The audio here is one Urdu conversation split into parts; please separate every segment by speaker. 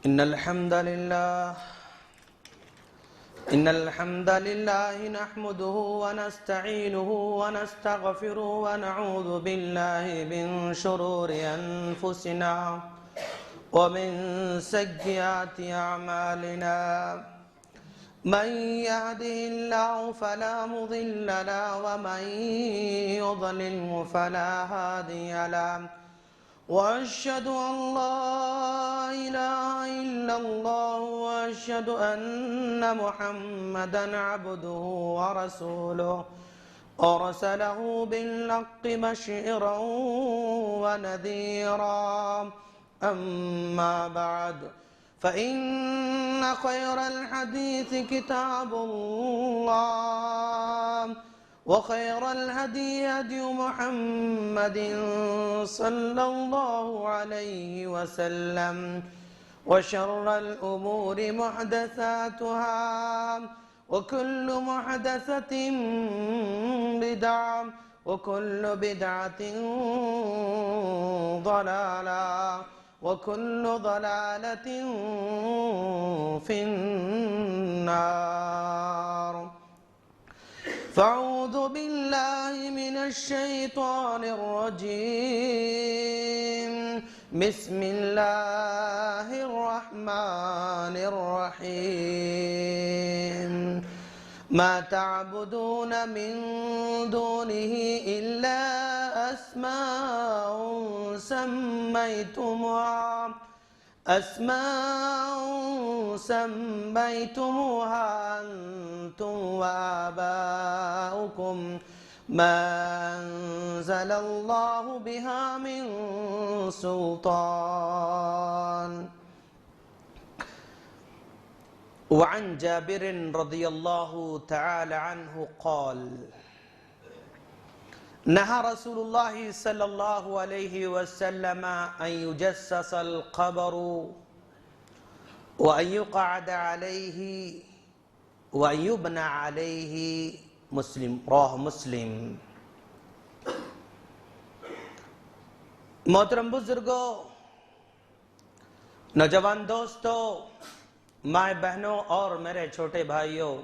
Speaker 1: إن الحمد لله نحمده ونستعينه ونستغفره ونعوذ بالله من شرور أنفسنا ومن سيئات أعمالنا من يهده الله فلا مضل له ومن يضلله فلا هادي له وأشهد أن لا إله إلا الله وأشهد أن محمدا عبده ورسوله أرسله بالحق بشيرا ونذيرا أما بعد فإن خير الحديث كتاب الله وخير الهدي هدي محمد صلى الله عليه وسلم وشر الأمور محدثاتها وكل محدثة بدعة وكل بدعة ضلالة وكل ضلالة في النار فأعوذ بالله من الشيطان الرجيم بسم الله الرحمن الرحيم ما تعبدون من دونه إلا أسماء سميتموها أنتم وآباؤكم ما أنزل الله بها من سلطان وعن جابر رضي الله تعالى عنه قال نهى رسول الله صلى الله عليه وسلم أن يجسس القبر وأن يقعد عليه وأن يبنى عليه مسلم رواه مسلم محترم بزرگوں، نوجوان دوستوں، مائیں بہنوں اور میرے چھوٹے بھائیوں،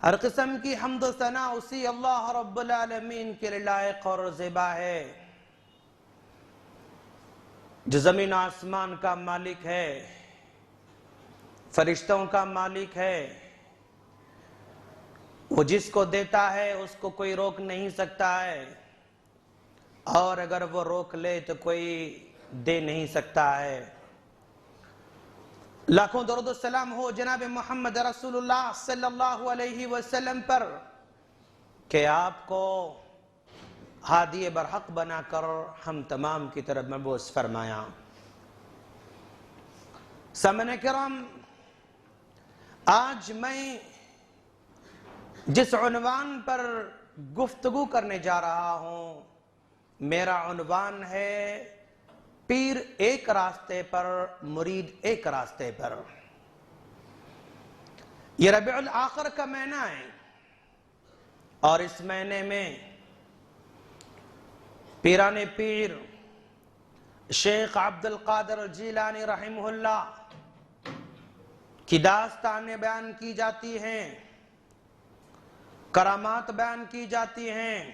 Speaker 1: ہر قسم کی حمد و ثنا اسی اللہ رب العالمین کے لیے لائق اور زیبا ہے جو زمین آسمان کا مالک ہے، فرشتوں کا مالک ہے۔ وہ جس کو دیتا ہے اس کو کوئی روک نہیں سکتا ہے، اور اگر وہ روک لے تو کوئی دے نہیں سکتا ہے۔ لاکھوں درود و سلام ہو جناب محمد رسول اللہ صلی اللہ علیہ وسلم پر کہ آپ کو ہادی برحق بنا کر ہم تمام کی طرف مبعوث فرمایا۔ سامعین کرام، آج میں جس عنوان پر گفتگو کرنے جا رہا ہوں، میرا عنوان ہے پیر ایک راستے پر، مرید ایک راستے پر۔ یہ ربیع الاخر کا مہینہ ہے، اور اس مہینے میں پیران پیر شیخ عبد القادر جیلانی رحمہ اللہ کی داستانیں بیان کی جاتی ہیں، کرامات بیان کی جاتی ہیں،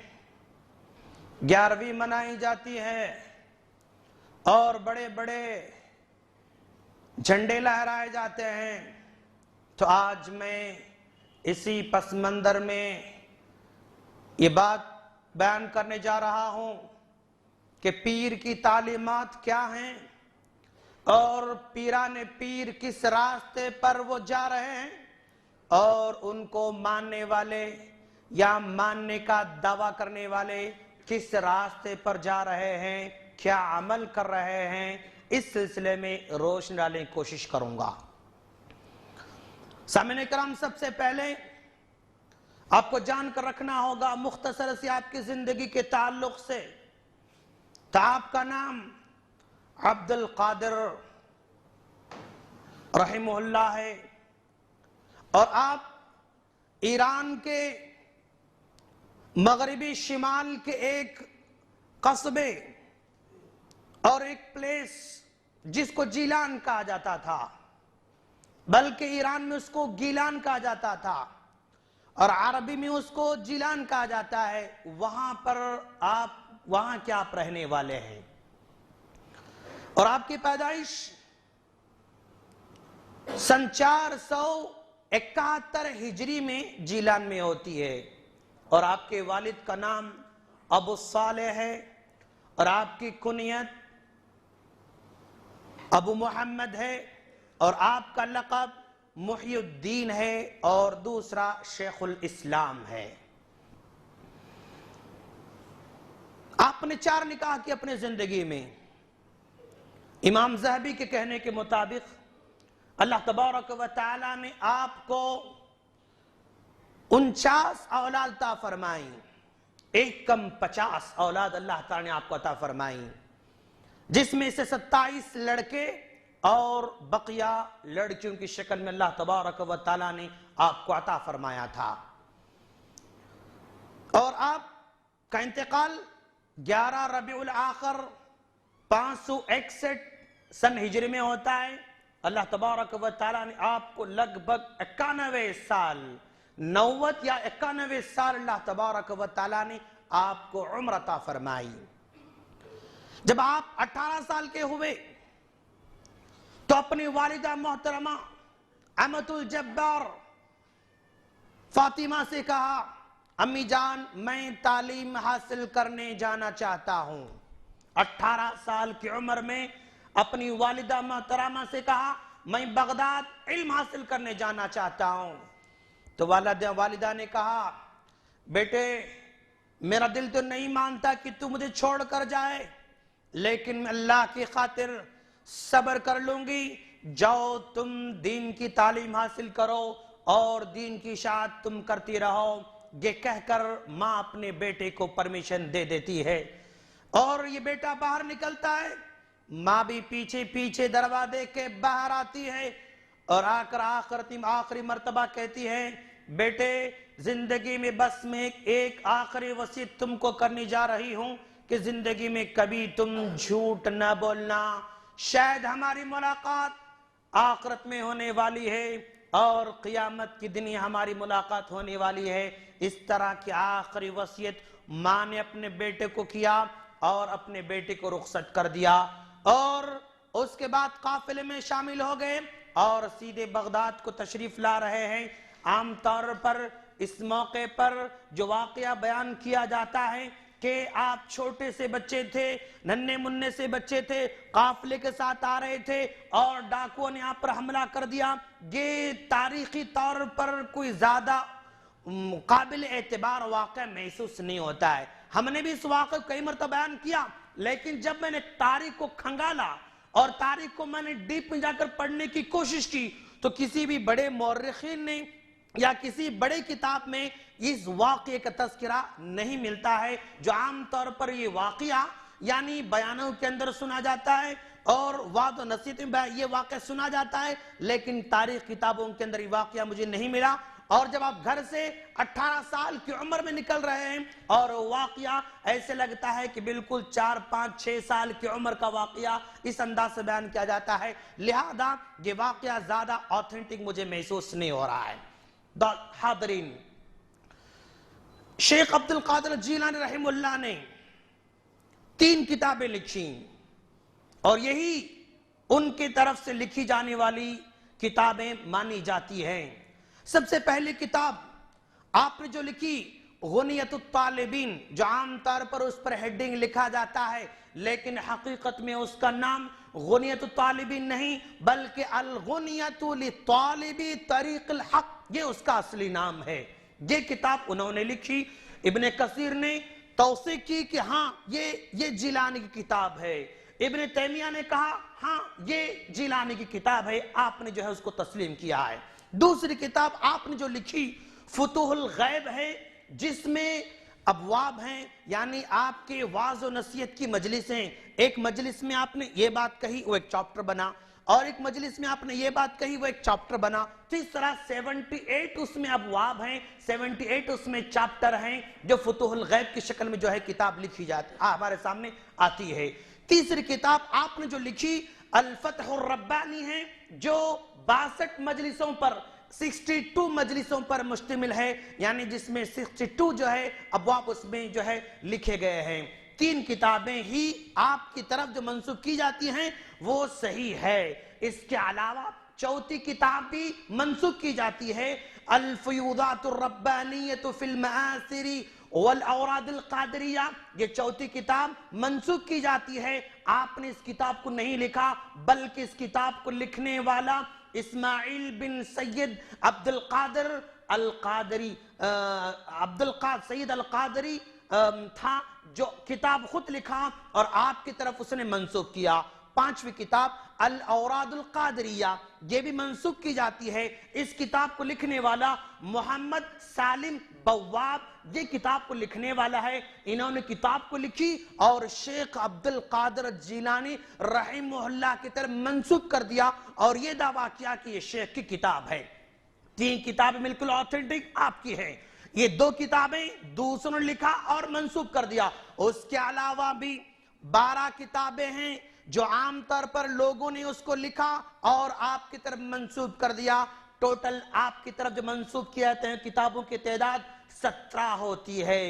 Speaker 1: 11ویں منائی جاتی ہے، اور بڑے بڑے جھنڈے لہرائے جاتے ہیں۔ تو آج میں اسی پس منظر میں یہ بات بیان کرنے جا رہا ہوں کہ پیر کی تعلیمات کیا ہیں، اور پیران پیر کس راستے پر وہ جا رہے ہیں، اور ان کو ماننے والے یا ماننے کا دعویٰ کرنے والے کس راستے پر جا رہے ہیں، کیا عمل کر رہے ہیں، اس سلسلے میں روشنی ڈالنے کی کوشش کروں گا۔ سامعین کرام، سب سے پہلے آپ کو جان کر رکھنا ہوگا مختصر سے آپ کی زندگی کے تعلق سے، تو آپ کا نام عبد القادر رحمہ اللہ ہے، اور آپ ایران کے مغربی شمال کے ایک قصبے اور ایک پلیس جس کو جیلان کہا جاتا تھا، بلکہ ایران میں اس کو گیلان کہا جاتا تھا اور عربی میں اس کو جیلان کہا جاتا ہے، وہاں کے آپ رہنے والے ہیں اور آپ کی پیدائش سن 471 ہجری میں جیلان میں ہوتی ہے اور آپ کے والد کا نام ابو صالح ہے اور آپ کی کنیت ابو محمد ہے اور آپ کا لقب محی الدین ہے اور دوسرا شیخ الاسلام ہے۔ آپ نے 4 نکاح کی اپنے زندگی میں۔ امام ذہبی کے کہنے کے مطابق اللہ تبارک و تعالی نے آپ کو 49 اولاد عطا فرمائی، 1 کم 50 اولاد اللہ تعالی نے آپ کو عطا فرمائی، جس میں سے 27 لڑکے اور بقیہ لڑکیوں کی شکل میں اللہ تبارک و تعالی نے آپ کو عطا فرمایا تھا۔ اور آپ کا انتقال 11 ربیع الاخر 561 سن ہجری میں ہوتا ہے۔ اللہ تبارک و تعالی نے آپ کو لگ بھگ 91 سال 90 یا 91 سال اللہ تبارک و تعالی نے آپ کو عمر عطا فرمائی۔ جب آپ 18 سال کے ہوئے تو اپنی والدہ محترمہ امۃ الجبار فاطمہ سے کہا، امی جان میں تعلیم حاصل کرنے جانا چاہتا ہوں۔ 18 سال کی عمر میں اپنی والدہ محترمہ سے کہا میں بغداد علم حاصل کرنے جانا چاہتا ہوں۔ تو والدہ نے کہا بیٹے میرا دل تو نہیں مانتا کہ تو مجھے چھوڑ کر جائے، لیکن میں اللہ کی خاطر صبر کر لوں گی، جاؤ تم دین کی تعلیم حاصل کرو اور دین کی اشاعت تم کرتی رہو۔ یہ کہہ کر ماں اپنے بیٹے کو پرمیشن دے دیتی ہے اور یہ بیٹا باہر نکلتا ہے، ماں بھی پیچھے پیچھے دروازے کے باہر آتی ہے اور آ کر آخری مرتبہ کہتی ہے بیٹے زندگی میں بس میں ایک آخری وصیت تم کو کرنے جا رہی ہوں کہ زندگی میں کبھی تم جھوٹ نہ بولنا، شاید ہماری ملاقات آخرت میں ہونے والی ہے اور قیامت کی دن ہماری ملاقات ہونے والی ہے۔ اس طرح کی آخری وصیت ماں نے اپنے بیٹے کو کیا اور اپنے بیٹے کو رخصت کر دیا اور اس کے بعد قافلے میں شامل ہو گئے اور سیدھے بغداد کو تشریف لا رہے ہیں۔ عام طور پر اس موقع پر جو واقعہ بیان کیا جاتا ہے کہ آپ چھوٹے سے بچے تھے، ننھے منھے سے بچے تھے، قافلے کے ساتھ آ رہے تھے اور ڈاکوؤں نے آپ پر حملہ کر دیا۔ یہ تاریخی طور پر کوئی زیادہ قابل اعتبار واقعہ محسوس نہیں ہوتا ہے۔ ہم نے بھی اس واقعہ کو کئی مرتبہ بیان کیا، لیکن جب میں نے تاریخ کو کھنگالا اور تاریخ کو میں نے ڈیپ میں جا کر پڑھنے کی کوشش کی تو کسی بھی بڑے مورخین نے یا کسی بڑے کتاب میں اس واقعے کا تذکرہ نہیں ملتا ہے۔ جو عام طور پر یہ واقعہ یعنی بیانوں کے اندر سنا جاتا ہے اور وعد و نصیحت میں یہ واقعہ سنا جاتا ہے، لیکن تاریخ کتابوں کے اندر یہ واقعہ مجھے نہیں ملا۔ اور جب آپ گھر سے 18 سال کی عمر میں نکل رہے ہیں اور واقعہ ایسے لگتا ہے کہ بالکل 4 5 6 سال کی عمر کا واقعہ اس انداز سے بیان کیا جاتا ہے، لہذا یہ واقعہ زیادہ آتھینٹک مجھے محسوس نہیں ہو رہا ہے۔ حاضرین، شیخ عبد القادر جیلانی رحمہ اللہ نے 3 کتابیں لکھی اور یہی ان کی طرف سے لکھی جانے والی کتابیں مانی جاتی ہیں۔ سب سے پہلی کتاب آپ نے جو لکھی غنیت الطالبین، جو عام طور پر اس پر ہیڈنگ لکھا جاتا ہے لیکن حقیقت میں اس کا نام غنیت الطالبین نہیں بلکہ الغنیت لطالبی طریق الحق، یہ اس کا اصلی نام ہے۔ یہ کتاب انہوں نے لکھی۔ ابن کثیر نے توثیق کی کہ ہاں یہ جیلانی کی کتاب ہے۔ ابن تیمیہ نے کہا ہاں یہ جیلانی کی کتاب ہے، آپ نے جو ہے اس کو تسلیم کیا ہے۔ دوسری کتاب آپ نے جو لکھی فتوح الغیب ہے، جس میں ابواب ہیں یعنی آپ کے وعظ و نصیحت کی مجلسیں، ایک مجلس میں آپ نے یہ بات کہی وہ ایک چاپٹر بنا اور ایک مجلس میں آپ نے یہ بات کہی وہ ایک چاپٹر بنا۔ تو اس طرح 78 اس میں ابواب ہیں، 78 اس میں چاپٹر ہیں جو فتوح الغیب کی شکل میں جو ہے کتاب لکھی جاتی ہمارے سامنے آتی ہے۔ تیسری کتاب آپ نے جو لکھی الفتح الربانی ہے، جو 62 مجلسوں پر 62 مجلسوں پر مشتمل ہے، یعنی جس میں 62 جو ہے ابواب اس میں جو ہے لکھے گئے ہیں۔ 3 کتابیں ہی آپ کی طرف جو منسوب کی جاتی ہیں وہ صحیح ہے۔ اس کے علاوہ چوتھی کتاب بھی منسوب کی جاتی ہے، الفیوضات الربانیۃ فی المآثر والاوراد القادریہ، یہ چوتھی کتاب منسوب کی جاتی ہے۔ آپ نے اس کتاب کو نہیں لکھا، بلکہ اس کتاب کو لکھنے والا اسماعیل بن سید عبد القادر القادری سید القادری تھا، جو کتاب خود لکھا اور آپ کی طرف اس نے منسوب کیا۔ 5ویں کتاب الاوراد القادریہ، یہ بھی منسوب کی جاتی ہے۔ اس کتاب کو لکھنے والا محمد سالم بواب، یہ کتاب کو لکھنے والا ہے۔ انہوں نے کتاب کو لکھی اور شیخ عبد القادر جیلانی رحمہ اللہ کی طرف منسوب کر دیا اور یہ دعویٰ کیا کہ یہ شیخ کی کتاب ہے۔ 3 کتابیں بالکل آتھینٹک آپ کی ہیں، یہ 2 کتابیں دوسروں نے لکھا اور منسوب کر دیا۔ اس کے علاوہ بھی 12 کتابیں ہیں جو عام طور پر لوگوں نے اس کو لکھا اور آپ کی طرف منسوب کر دیا۔ ٹوٹل آپ کی طرف جو منسوب کیا جاتے ہیں کتابوں کی تعداد 17 ہوتی ہے۔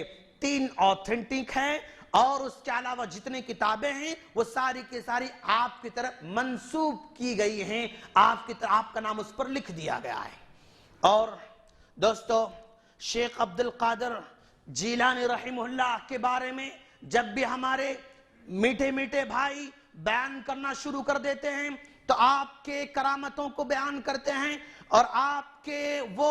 Speaker 1: 3 آتھینٹک ہیں اور اس کے علاوہ جتنے کتابیں ہیں وہ ساری کی ساری آپ کی طرف منسوب کی گئی ہیں، آپ کا نام اس پر لکھ دیا گیا ہے۔ اور دوستو، شیخ عبد القادر جیلانی رحمہ اللہ کے بارے میں جب بھی ہمارے میٹھے میٹھے بھائی بیان کرنا شروع کر دیتے ہیں تو آپ کے کرامتوں کو بیان کرتے ہیں اور آپ کے وہ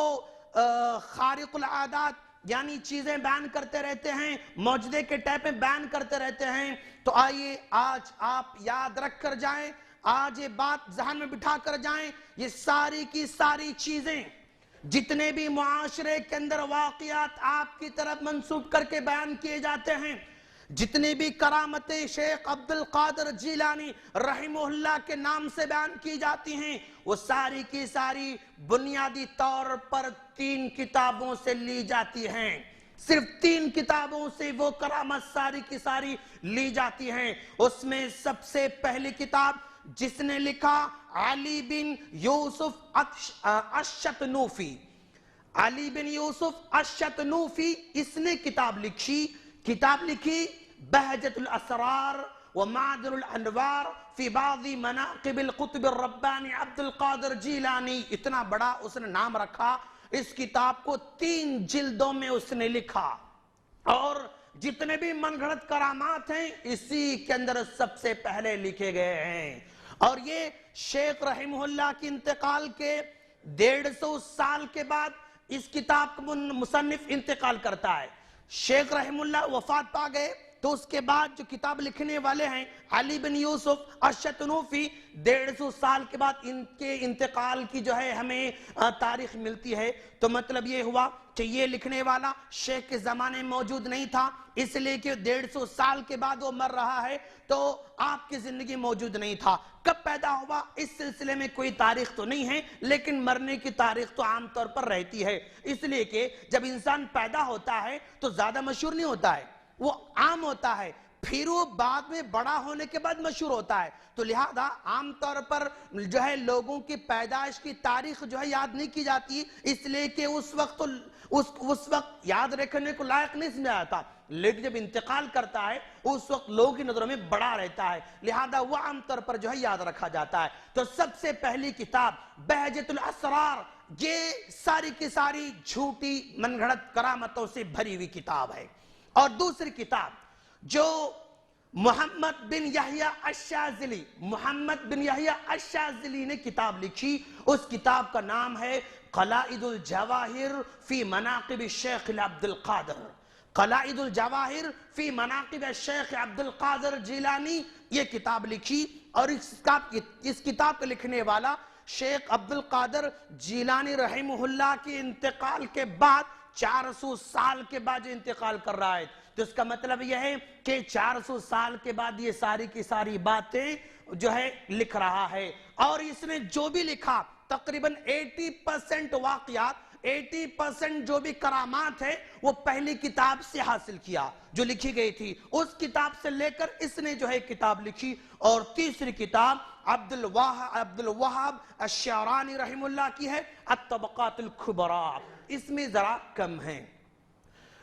Speaker 1: خارق العادات یعنی چیزیں بیان کرتے رہتے ہیں، معجزے کے ٹائپ میں بیان کرتے رہتے ہیں۔ تو آئیے آج آپ یاد رکھ کر جائیں، آج یہ بات ذہن میں بٹھا کر جائیں، یہ ساری کی ساری چیزیں جتنے بھی معاشرے کے اندر واقعات آپ کی طرف منسوب کر کے بیان کیے جاتے ہیں، جتنی بھی کرامتیں شیخ عبد القادر جیلانی رحمہ اللہ کے نام سے بیان کی جاتی ہیں، وہ ساری کی ساری بنیادی طور پر 3 کتابوں سے لی جاتی ہیں۔ صرف 3 کتابوں سے وہ کرامت ساری کی ساری لی جاتی ہیں۔ اس میں سب سے پہلی کتاب جس نے لکھا علی بن یوسف الشتنوفی، علی بن یوسف الشتنوفی، اس نے کتاب لکھی بہجت الاسرار ومعدن الانوار فی بعض مناقب القطب الربانی عبد القادر جیلانی۔ اتنا بڑا اس نے نام رکھا، اس کتاب کو 3 جلدوں میں اس نے لکھا اور جتنے بھی من گھڑت کرامات ہیں اسی کے اندر سب سے پہلے لکھے گئے ہیں۔ اور یہ شیخ رحمہ اللہ کی انتقال کے 150 سال کے بعد اس کتاب کا مصنف انتقال کرتا ہے۔ شیخ رحمہ اللہ وفات پا گئے تو اس کے بعد جو کتاب لکھنے والے ہیں علی بن یوسف الشتنوفی، 150 سال کے بعد ان کے انتقال کی جو ہے ہمیں تاریخ ملتی ہے۔ تو مطلب یہ ہوا کہ یہ لکھنے والا شیخ کے زمانے میں موجود نہیں تھا، اس لیے کہ 150 سال کے بعد وہ مر رہا ہے تو آپ کی زندگی موجود نہیں تھا۔ کب پیدا ہوا اس سلسلے میں کوئی تاریخ تو نہیں ہے، لیکن مرنے کی تاریخ تو عام طور پر رہتی ہے، اس لیے کہ جب انسان پیدا ہوتا ہے تو زیادہ مشہور نہیں ہوتا ہے، وہ عام ہوتا ہے، پھر وہ بعد میں بڑا ہونے کے بعد مشہور ہوتا ہے۔ تو لہذا عام طور پر جو ہے لوگوں کی پیدائش کی تاریخ جو ہے یاد نہیں کی جاتی، اس لیے کہ اس وقت یاد رکھنے کو لائق نہیں سمجھا جاتا، لیکن جب انتقال کرتا ہے اس وقت لوگوں کی نظروں میں بڑا رہتا ہے، لہذا وہ عام طور پر جو ہے یاد رکھا جاتا ہے۔ تو سب سے پہلی کتاب بہجت الاسرار، یہ ساری کی ساری جھوٹی من گھڑت کرامتوں سے بھری ہوئی کتاب ہے۔ اور دوسری کتاب جو محمد بن یحییٰ الشاذلی نے کتاب لکھی، اس کتاب کا نام ہے قلائد الجواہر فی مناقب الشیخ عبد القادر، قلائد الجواہر فی مناقب الشیخ عبد القادر جیلانی، یہ کتاب لکھی۔ اور اس کتاب کے لکھنے والا شیخ عبد القادر جیلانی رحمہ اللہ کے انتقال کے بعد 400 سال کے بعد انتقال کر رہا ہے، تو اس کا مطلب یہ ہے کہ 400 سال کے بعد یہ ساری کی ساری باتیں جو ہے لکھ رہا ہے۔ اور اس نے جو بھی لکھا تقریباً 80% واقعات 80% جو بھی کرامات ہے وہ پہلی کتاب سے حاصل کیا جو لکھی گئی تھی، اس کتاب سے لے کر اس نے جو ہے کتاب لکھی. اور تیسری کتاب عبد الوہاب الشعرانی رحم اللہ کی ہے الطبقات الکبریٰ. اس میں ذرا کم ہیں،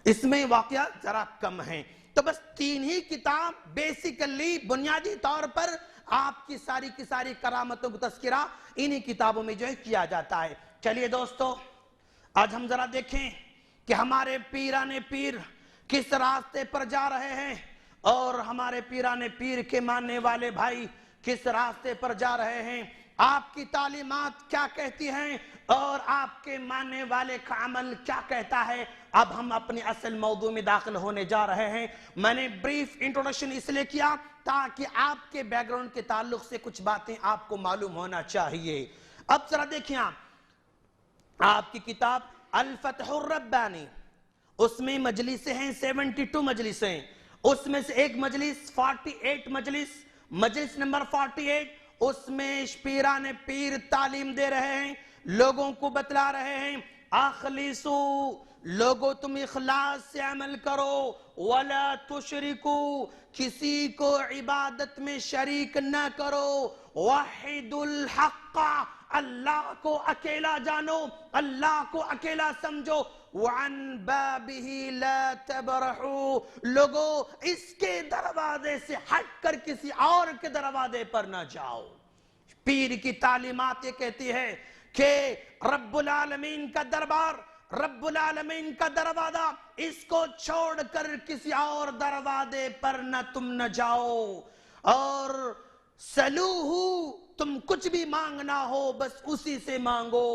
Speaker 1: اس میں واقعات ذرا کم ہیں. تو بس 3 ہی کتاب بیسیکلی بنیادی طور پر آپ کی ساری کرامتوں کو تذکرہ انہی کتابوں میں جو ہے کیا جاتا ہے. چلیے دوستو، آج ہم ذرا دیکھیں کہ ہمارے پیران پیر کس راستے پر جا رہے ہیں اور ہمارے پیران پیر کے ماننے والے بھائی کس راستے پر جا رہے ہیں. آپ کی تعلیمات کیا کہتی ہیں اور آپ کے ماننے والے کا عمل کیا کہتا ہے. اب ہم اپنی اصل موضوع میں داخل ہونے جا رہے ہیں. میں نے بریف انٹروڈکشن اس لیے کیا تاکہ آپ کے بیک گراؤنڈ کے تعلق سے کچھ باتیں آپ کو معلوم ہونا چاہیے. اب ذرا دیکھیں، آپ کی کتاب الفتح الربانی، اس میں مجلسیں ہیں 72 مجلسیں. اس میں سے ایک مجلس 48 مجلس نمبر 48، اس میں پیران پیر تعلیم دے رہے ہیں، لوگوں کو بتلا رہے ہیں اخلصو، لوگو تم اخلاص سے عمل کرو، ولا تشرکو، کسی کو عبادت میں شریک نہ کرو، وحید الحق، اللہ کو اکیلا جانو، اللہ کو اکیلا سمجھو، وعن بابہ لا تبرحو، لوگو اس کے دروازے سے ہٹ کر کسی اور کے دروازے پر نہ جاؤ. پیر کی تعلیمات یہ کہتی ہے کہ رب العالمین کا دربار، رب العالمین کا دروازہ، اس کو چھوڑ کر کسی اور دروازے پر نہ تم نہ جاؤ. اور سلوہو، تم کچھ بھی مانگنا ہو بس اسی سے مانگو،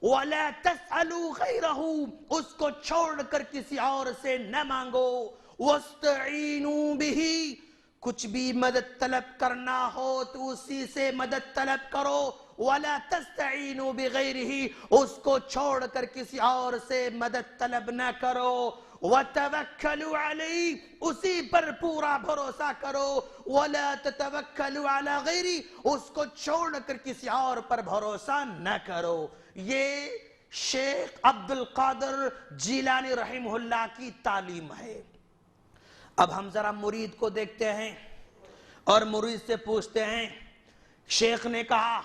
Speaker 1: وَلَا تَسْأَلُوا غَيْرَهُ، اس کو چھوڑ کر کسی اور سے نہ مانگو، وَاسْتَعِينُوا بِهِ، کچھ بھی مدد طلب کرنا ہو تو اسی سے مدد طلب کرو، وَلَا تَسْتَعِينُوا بِغَيْرِهِ، اس کو چھوڑ کر کسی اور سے مدد طلب نہ کرو، وَتَوَكَّلُوا عَلَيْهِ، اسی پر پورا بھروسہ کرو، وَلَا تَتَوَكَّلُوا عَلَى غَيْرِهِ، اس کو چھوڑ کر کسی اور پر بھروسہ نہ کرو. یہ شیخ عبد القادر جیلانی رحمہ اللہ کی تعلیم ہے. اب ہم ذرا مرید کو دیکھتے ہیں اور مرید سے پوچھتے ہیں. شیخ نے کہا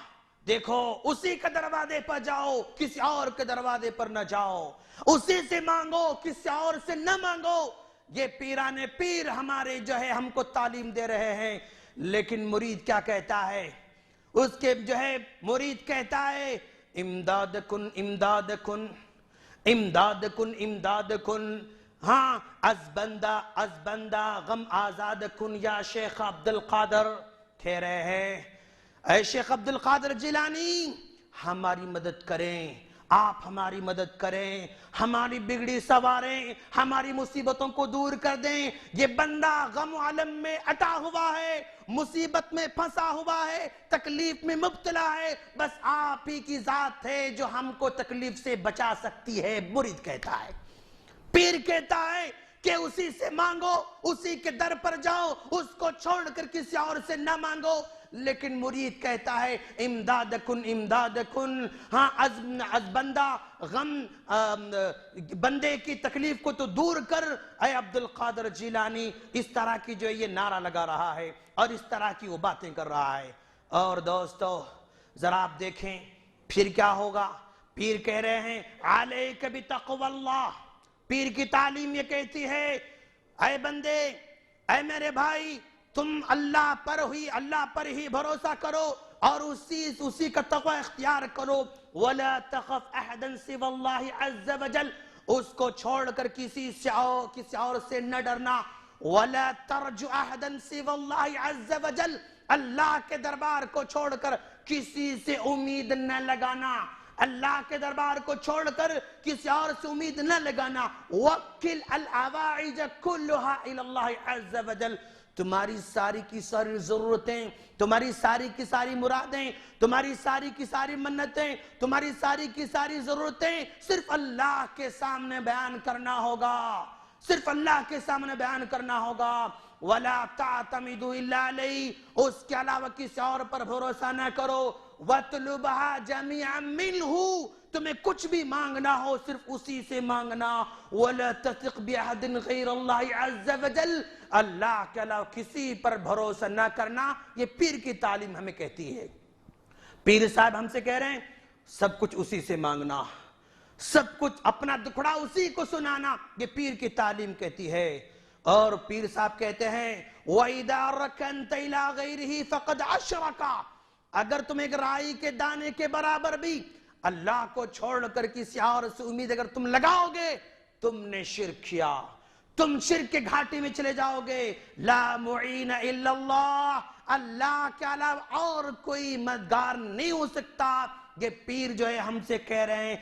Speaker 1: دیکھو اسی کے دروازے پر جاؤ، کسی اور کے دروازے پر نہ جاؤ، اسی سے مانگو کسی اور سے نہ مانگو. یہ پیران پیر ہمارے جو ہے ہم کو تعلیم دے رہے ہیں. لیکن مرید کیا کہتا ہے؟ اس کے جو ہے مرید کہتا ہے امداد کن امداد کن امداد کن امداد کن، ہاں از بندہ غم آزاد کن یا شیخ عبد القادر. کہہ رہے ہیں اے شیخ عبد القادر جیلانی ہماری مدد کریں، آپ ہماری مدد کریں، ہماری بگڑی سواریں، ہماری مصیبتوں کو دور کر دیں. یہ بندہ غم و علم میں اٹا ہوا ہے، مصیبت میں پھنسا ہوا ہے، تکلیف میں مبتلا ہے، بس آپ ہی کی ذات ہے جو ہم کو تکلیف سے بچا سکتی ہے. مرید کہتا ہے، پیر کہتا ہے کہ اسی سے مانگو، اسی کے در پر جاؤ، اس کو چھوڑ کر کسی اور سے نہ مانگو. لیکن مرید کہتا ہے امداد کن، ہاں از بندہ غم، بندے کی تکلیف کو تو دور کر اے عبد القادر جیلانی. اس طرح کی جو یہ نعرہ لگا رہا ہے اور اس طرح کی وہ باتیں کر رہا ہے. اور دوستو ذرا آپ دیکھیں پھر کیا ہوگا. پیر کہہ رہے ہیں علیک بتقوی اللہ. پیر کی تعلیم یہ کہتی ہے اے بندے، اے میرے بھائی، تم اللہ پر ہی بھروسہ کرو اور اسی کا تقوی اختیار کرو. وَلَا تَخَفْ أَحَدًا سِوَى اللَّهِ عَزَّ وَجَلَّ، اس کو چھوڑ کر کسی اور سے نہ ڈرنا. وَلَا تَرْجُ أَحَدًا سِوَى اللَّهِ عَزَّ وَجَلَّ، اللہ کے دربار کو چھوڑ کر کسی سے امید نہ لگانا، اللہ کے دربار کو چھوڑ کر کسی اور سے امید نہ لگانا. وَكِّلْ الْعَوَائِجَ كُلُّهَا إِلَى اللَّهِ عَزَّ وَجَلَّ، تمہاری ساری کی ساری ضرورتیں، تمہاری ساری کی ساری مرادیں، تمہاری ساری کی ساری منتیں، تمہاری ساری کی ساری ضرورتیں صرف اللہ کے سامنے بیان کرنا ہوگا، صرف اللہ کے سامنے بیان کرنا ہوگا. وَلَا تَعْتَمِدُوا إِلَّا عَلَيْهِ، اس کے علاوہ کسی اور پر بھروسہ نہ کرو. وَاطْلُبْهَا جَمِيعًا مِّنْهُ، تمہیں کچھ بھی مانگنا ہو صرف اسی سے مانگنا. وَلَا تَثِقْ بِأَحَدٍ غَيْرَ اللَّهِ عَزَّ وَجَلَّ، اللہ کے علاوہ کسی پر بھروسہ نہ کرنا. یہ پیر کی تعلیم ہمیں کہتی ہے. پیر صاحب ہم سے کہہ رہے ہیں سب کچھ اسی سے مانگنا، سب کچھ اپنا دکھڑا اسی کو سنانا، یہ پیر کی تعلیم کہتی ہے. اور پیر صاحب کہتے ہیں وَإِذَا رَكَنْتَ إِلَىٰ غَيْرِهِ فَقَدْ أَشْرَكَ، اگر تم ایک رائی کے دانے کے برابر بھی اللہ کو چھوڑ کر کسی اور سے امید اگر تم لگاؤ گے تم نے شرک کیا، تم شرک کے گھاٹی میں چلے جاؤ گے. لا معین الا اللہ، اللہ کے علاوہ اور کوئی مددگار نہیں ہو سکتا. یہ پیر جو ہے ہم سے کہہ رہے ہیں.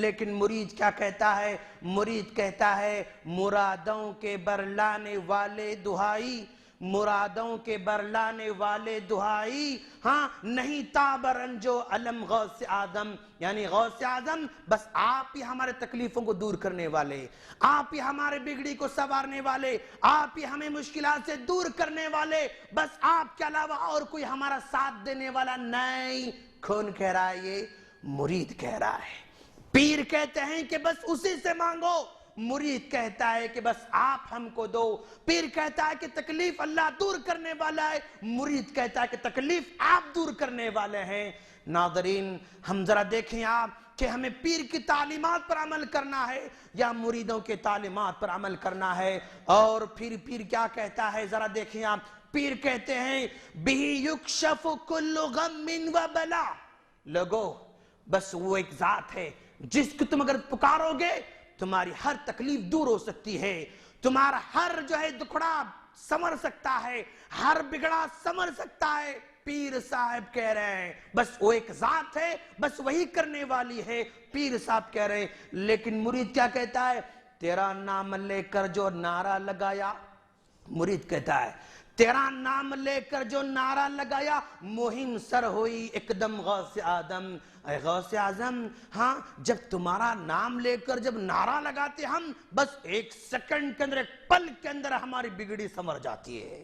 Speaker 1: لیکن مرید کیا کہتا ہے؟ مرید کہتا ہے مرادوں کے برلانے والے دہائی، مرادوں کے برلانے والے دہائی، ہاں نہیں تابرن جو علم غوث آدم، یعنی غوث آدم بس آپ ہی ہمارے تکلیفوں کو دور کرنے والے، آپ ہی ہمارے بگڑی کو سنوارنے والے، آپ ہی ہمیں مشکلات سے دور کرنے والے، بس آپ کے علاوہ اور کوئی ہمارا ساتھ دینے والا نہیں. کون کہہ رہا ہے؟ یہ مرید کہہ رہا ہے. پیر کہتے ہیں کہ بس اسی سے مانگو، مرید کہتا ہے کہ بس آپ ہم کو دو. پیر کہتا ہے کہ تکلیف اللہ دور کرنے والا ہے، مرید کہتا ہے کہ تکلیف آپ دور کرنے والے ہیں. ناظرین ہم ذرا دیکھیں آپ کہ ہمیں پیر کی تعلیمات پر عمل کرنا ہے یا مریدوں کے تعلیمات پر عمل کرنا ہے. اور پھر پیر کیا کہتا ہے ذرا دیکھیں آپ. پیر کہتے ہیں بِهِ يُكْشَفُ كُلُّ غَمٍ وَبَلَا، لوگو بس وہ ایک ذات ہے جس کو تم اگر پکارو گے تمہاری ہر تکلیف دور ہو سکتی ہے، تمہارا ہر جو ہے دکھڑا سمر سکتا ہے، ہر بگڑا سمر سکتا ہے. پیر صاحب کہہ رہے ہیں بس وہ ایک ذات ہے، بس وہی کرنے والی ہے. پیر صاحب کہہ رہے ہیں. لیکن مرید کیا کہتا ہے؟ تیرا نام لے کر جو نعرہ لگایا، مرید کہتا ہے تیرا نام لے کر جو نعرہ لگایا مہم سر ہوئی ایک دم غوث آدم. اے غوث اعظم، ہاں جب تمہارا نام لے کر جب نعرہ لگاتے ہم بس ایک سیکنڈ کے اندر، ایک پل کے اندر ہماری بگڑی سمر جاتی ہے.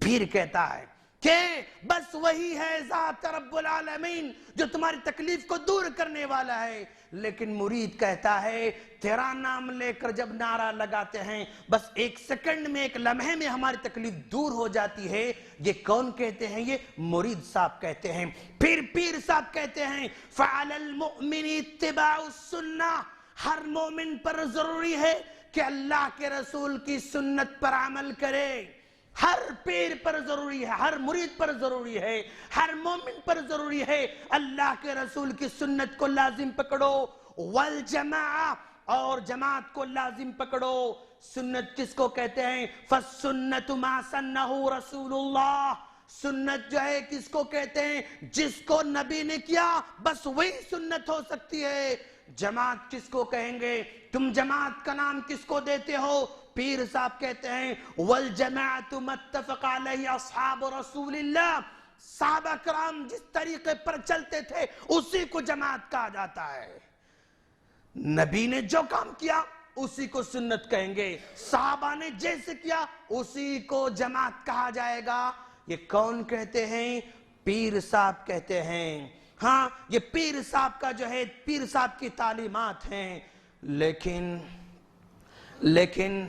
Speaker 1: پھر کہتا ہے کہ بس وہی ہے ذات رب العالمین جو تمہاری تکلیف کو دور کرنے والا ہے. لیکن مرید کہتا ہے تیرا نام لے کر جب نعرہ لگاتے ہیں بس ایک سیکنڈ میں، ایک لمحے میں ہماری تکلیف دور ہو جاتی ہے. یہ کون کہتے ہیں؟ یہ مرید صاحب کہتے ہیں. پھر پیر صاحب کہتے ہیں فَعَلَى الْمُؤْمِنِ اتِّبَاعُ السُّنَّةِ، ہر مومن پر ضروری ہے کہ اللہ کے رسول کی سنت پر عمل کرے. ہر پیر پر ضروری ہے، ہر مرید پر ضروری ہے، ہر مومن پر ضروری ہے اللہ کے رسول کی سنت کو لازم پکڑو. والجماع، اور جماعت کو لازم پکڑو. سنت کس کو کہتے ہیں؟ فالسنت ما سنہ رسول اللہ، سنت جو ہے کس کو کہتے ہیں؟ جس کو نبی نے کیا بس وہی سنت ہو سکتی ہے. جماعت کس کو کہیں گے؟ تم جماعت کا نام کس کو دیتے ہو؟ پیر صاحب کہتے ہیں والجماعت متفق علیہ اصحاب رسول اللہ، صحابہ کرام جس طریقے پر چلتے تھے اسی کو جماعت کہا جاتا ہے. نبی نے جو کام کیا اسی کو سنت کہیں گے، صحابہ نے جیسے کیا اسی کو جماعت کہا جائے گا. یہ کون کہتے ہیں؟ پیر صاحب کہتے ہیں. ہاں یہ پیر صاحب کا جو ہے پیر صاحب کی تعلیمات ہیں. لیکن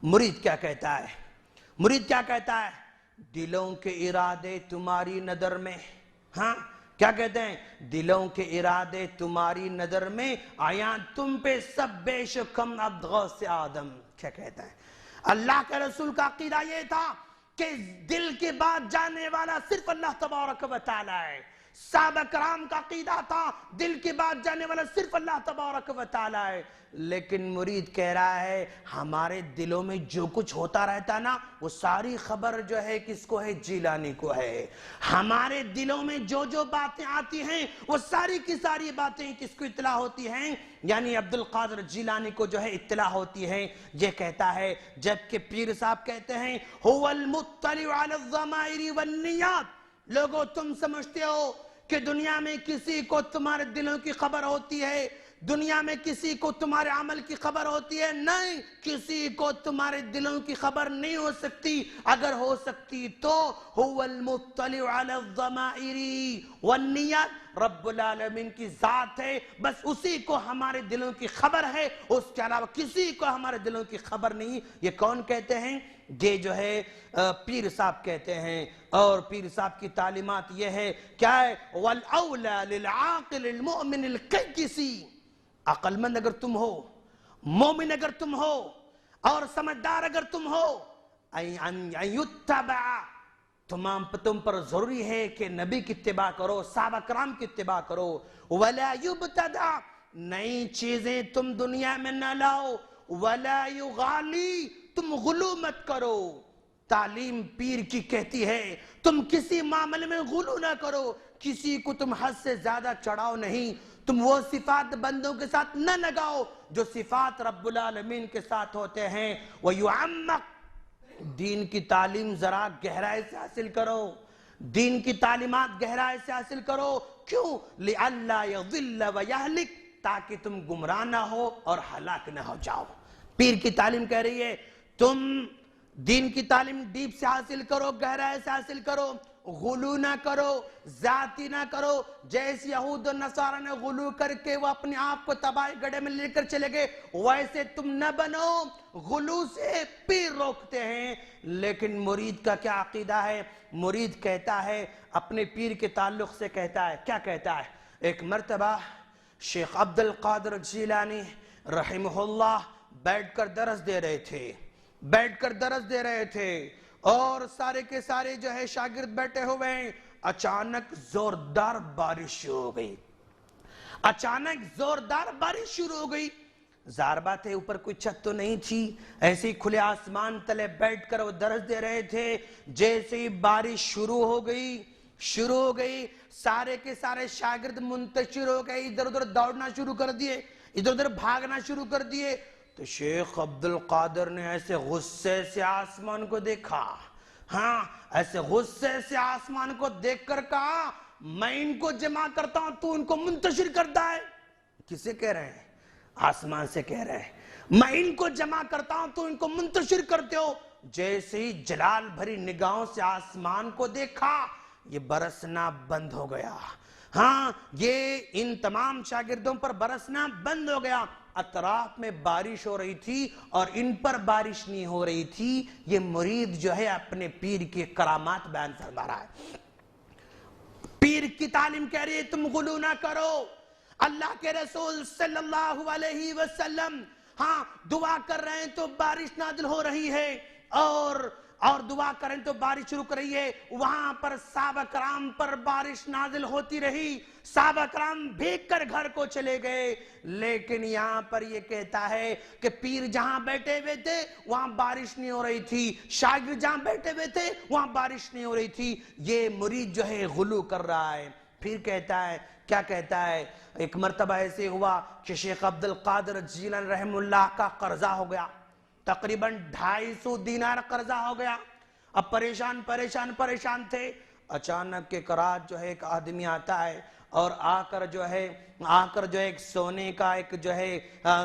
Speaker 1: مرید کیا کہتا ہے؟ مرید کیا کہتا ہے؟ دلوں کے ارادے تمہاری نظر میں، ہاں کیا کہتے ہیں؟ دلوں کے ارادے تمہاری نظر میں آیا تم پہ سب بے شکم عبد غوث آدم. کیا کہتا ہے؟ اللہ کے رسول کا عقیدہ یہ تھا کہ دل کے بعد جانے والا صرف اللہ تبارک و تعالی ہے. صحابہ کرام کا عقیدہ تھا دل کے بعد جانے والا صرف اللہ تبارک و تعالی ہے. لیکن مرید کہہ رہا ہے ہمارے دلوں میں جو کچھ ہوتا رہتا نا وہ ساری خبر جو ہے کس کو ہے؟ جیلانی کو ہے. ہمارے دلوں میں جو جو باتیں آتی ہیں وہ ساری کی ساری باتیں کس کو اطلاع ہوتی ہیں؟ یعنی عبد القادر جیلانی کو جو ہے اطلاع ہوتی ہیں. یہ کہتا ہے. جبکہ پیر صاحب کہتے ہیں هو المطلع على الضمائر والنیات. لوگوں تم سمجھتے ہو کہ دنیا میں کسی کو تمہارے دلوں کی خبر ہوتی ہے؟ دنیا میں کسی کو تمہارے عمل کی خبر ہوتی ہے؟ نہیں، کسی کو تمہارے دلوں کی خبر نہیں ہو سکتی. اگر ہو سکتی تو هو المطلع علی الضمائر والنیات، رب العالمین کی ذات ہے، بس اسی کو ہمارے دلوں کی خبر ہے، اس کے علاوہ کسی کو ہمارے دلوں کی خبر نہیں. یہ کون کہتے ہیں؟ یہ جو ہے پیر صاحب کہتے ہیں. اور پیر صاحب کی تعلیمات یہ ہے، کیا ہے؟ وَالْأَوْلَى لِلْعَاقِلِ الْمُؤْمِنِ الْقَيِّسِ. عقل مند اگر تم ہو، مومن اگر تم ہو، اور سمجھدار اگر تم ہو، أَن يُتَّبَعَ، تم پر ضروری ہے کہ نبی کی اتباع کرو، صحابہ کرام کی اتباع کرو. وَلَا يُبْتَدَعَ، نئی چیزیں تم دنیا میں نہ لاؤ. وَلَا يُغَالِي، تم غلو مت کرو. تعلیم پیر کی کہتی ہے تم کسی معاملے میں غلو نہ کرو، کسی کو تم حد سے زیادہ چڑھاؤ نہیں. تم وہ صفات بندوں کے ساتھ نہ لگاؤ جو صفات رب العالمین کے ساتھ ہوتے ہیں. وَيُعَمَّقْ، دین کی تعلیم ذرا گہرائی سے حاصل کرو، دین کی تعلیمات گہرائی سے حاصل کرو. کیوں؟ لِأَلَّا يَضِلَّ وَيَهْلِكْ، تاکہ تم گمراہ نہ ہو اور ہلاک نہ ہو جاؤ. پیر کی تعلیم کہہ رہی ہے تم دین کی تعلیم ڈیپ سے حاصل کرو، گہرائی سے حاصل کرو، غلو نہ کرو، ذاتی نہ کرو. جیسے یہود و نصارہ نے غلو کر کے وہ اپنے آپ کو تباہی گڑھے میں لے کر چلے گئے، ویسے تم نہ بنو. غلو سے پیر روکتے ہیں. لیکن مرید کا کیا عقیدہ ہے؟ مرید کہتا ہے، اپنے پیر کے تعلق سے کہتا ہے، کیا کہتا ہے؟ ایک مرتبہ شیخ عبد القادر جیلانی رحمہ اللہ بیٹھ کر درس دے رہے تھے اور سارے کے سارے جو ہے شاگرد بیٹھے ہوئے ہیں. اچانک زوردار بارش شروع ہو گئی. ظاہر بات ہے اوپر کوئی چھت تو نہیں تھی، ایسے ہی کھلے آسمان تلے بیٹھ کر وہ درس دے رہے تھے. جیسے ہی بارش شروع ہو گئی سارے کے سارے شاگرد منتشر ہو گئے، ادھر ادھر دوڑنا شروع کر دیے، ادھر ادھر بھاگنا شروع کر دیے. تو شیخ عبد القادر نے ایسے غصے سے آسمان کو دیکھا، ایسے غصے سے آسمان کو دیکھ کر کہا میں ان کو جمع کرتا ہوں، تو ان کو منتشر کرتا ہے. کسے کہہ رہے ہیں؟ آسمان سے کہہ رہے ہیں میں ان کو جمع کرتا ہوں، تو ان کو منتشر کرتے ہو. جیسے ہی جلال بھری نگاہوں سے آسمان کو دیکھا، یہ برسنا بند ہو گیا. یہ ان تمام شاگردوں پر برسنا بند ہو گیا. اطراف میں بارش ہو رہی تھی اور ان پر بارش نہیں ہو رہی تھی. یہ مرید جو ہے اپنے پیر کی کرامات بیان فرما رہا ہے. پیر کی تعلیم کہہ رہی ہے تم غلو نہ کرو. اللہ کے رسول صلی اللہ علیہ وسلم دعا کر رہے ہیں تو بارش نازل ہو رہی ہے، اور دعا کریں تو بارش رک رہی ہے. وہاں پر صحابہ کرام پر بارش نازل ہوتی رہی، صحابہ کرام بھیگ کر گھر کو چلے گئے. لیکن یہاں پر یہ کہتا ہے کہ پیر جہاں بیٹھے ہوئے تھے وہاں بارش نہیں ہو رہی تھی، شاگرد جہاں بیٹھے ہوئے تھے وہاں بارش نہیں ہو رہی تھی. یہ مرید جو ہے غلو کر رہا ہے. پھر کہتا ہے، کیا کہتا ہے؟ ایک مرتبہ ایسے ہوا کہ شیخ عبد القادر جیلانی رحم اللہ کا قرضہ ہو گیا، تقریباً 250 دینار قرضہ ہو گیا. اب پریشان تھے. اچانک ایک رات جو ہے ایک آدمی آتا ہے اور آ کر جو ہے ایک سونے کا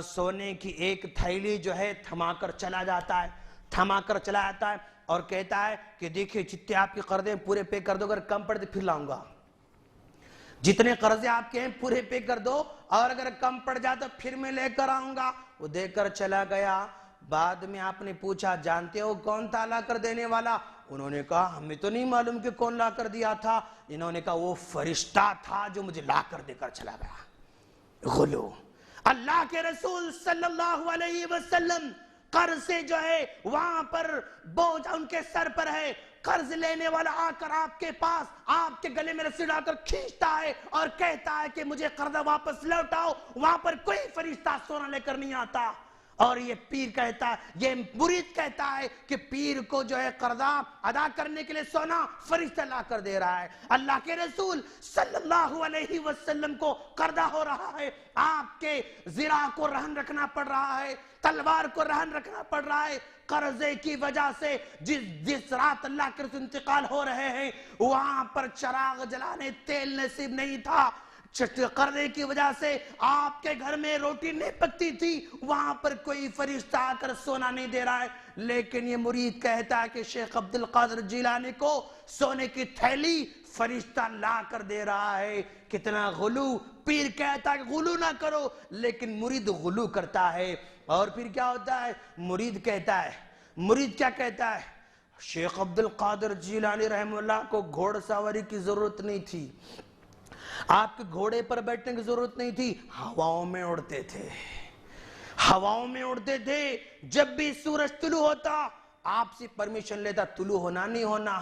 Speaker 1: سونے کی ایک تھیلی جو ہے تھما کر چلا جاتا ہے اور کہتا ہے کہ دیکھیں جتنے آپ کے قرضے پورے پے کر دو، اگر کم پڑ دے پھر لاؤں گا. جتنے قرضے آپ کے ہیں پورے پے کر دو، اور اگر کم پڑ جائے تو پھر میں لے کر آؤں گا. وہ دے کر چلا گیا. بعد میں آپ نے پوچھا جانتے ہو کون تھا لا کر دینے والا؟ انہوں نے کہا ہمیں تو نہیں معلوم کہ کون لا کر دیا تھا. انہوں نے کہا وہ فرشتہ تھا جو مجھے لا کر دے کر چلا گیا. غلو. اللہ کے رسول صلی اللہ علیہ وسلم قرض سے جو ہے وہاں پر بوجھ ان کے سر پر ہے. قرض لینے والا آ کر آپ کے پاس آپ کے گلے میں رسی ڈال کر کھینچتا ہے اور کہتا ہے کہ مجھے قرضہ واپس لوٹاؤ. وہاں پر کوئی فرشتہ سونا لے کر نہیں آتا. اور یہ پیر کہتا ہے، یہ مرید کہتا ہے کہ پیر کو جو ہے قرضہ ادا کرنے کے لیے سونا فرشتہ لا کر دے رہا ہے. اللہ کے رسول صلی اللہ علیہ وسلم کو قرضہ ہو رہا ہے، آپ کے زرع کو رہن رکھنا پڑ رہا ہے، تلوار کو رہن رکھنا پڑ رہا ہے. قرضے کی وجہ سے جس رات اللہ کے رسول انتقال ہو رہے ہیں وہاں پر چراغ جلانے تیل نصیب نہیں تھا. کرنے کی وجہ سے آپ کے گھر میں روٹی نہیں پکتی تھی، وہاں پر کوئی فرشتہ آ کر سونا نہیں دے رہا ہے، لیکن یہ مرید کہتا ہے کہ شیخ عبد القادر جیلانی کو سونے کی تھیلی فرشتہ لا کر دے رہا ہے۔ کتنا غلو! پیر کہتا ہے کہ غلو نہ کرو، لیکن مرید غلو کرتا ہے۔ اور پھر کیا ہوتا ہے؟ مرید کیا کہتا ہے؟ شیخ عبد القادر جیلانی رحمہ اللہ کو گھوڑ سواری کی ضرورت نہیں تھی، آپ کے گھوڑے پر بیٹھنے کی ضرورت نہیں تھی، ہواؤں میں اڑتے تھے۔ جب بھی سورج طلوع ہوتا آپ سے پرمیشن لیتا، طلوع ہونا نہیں ہونا،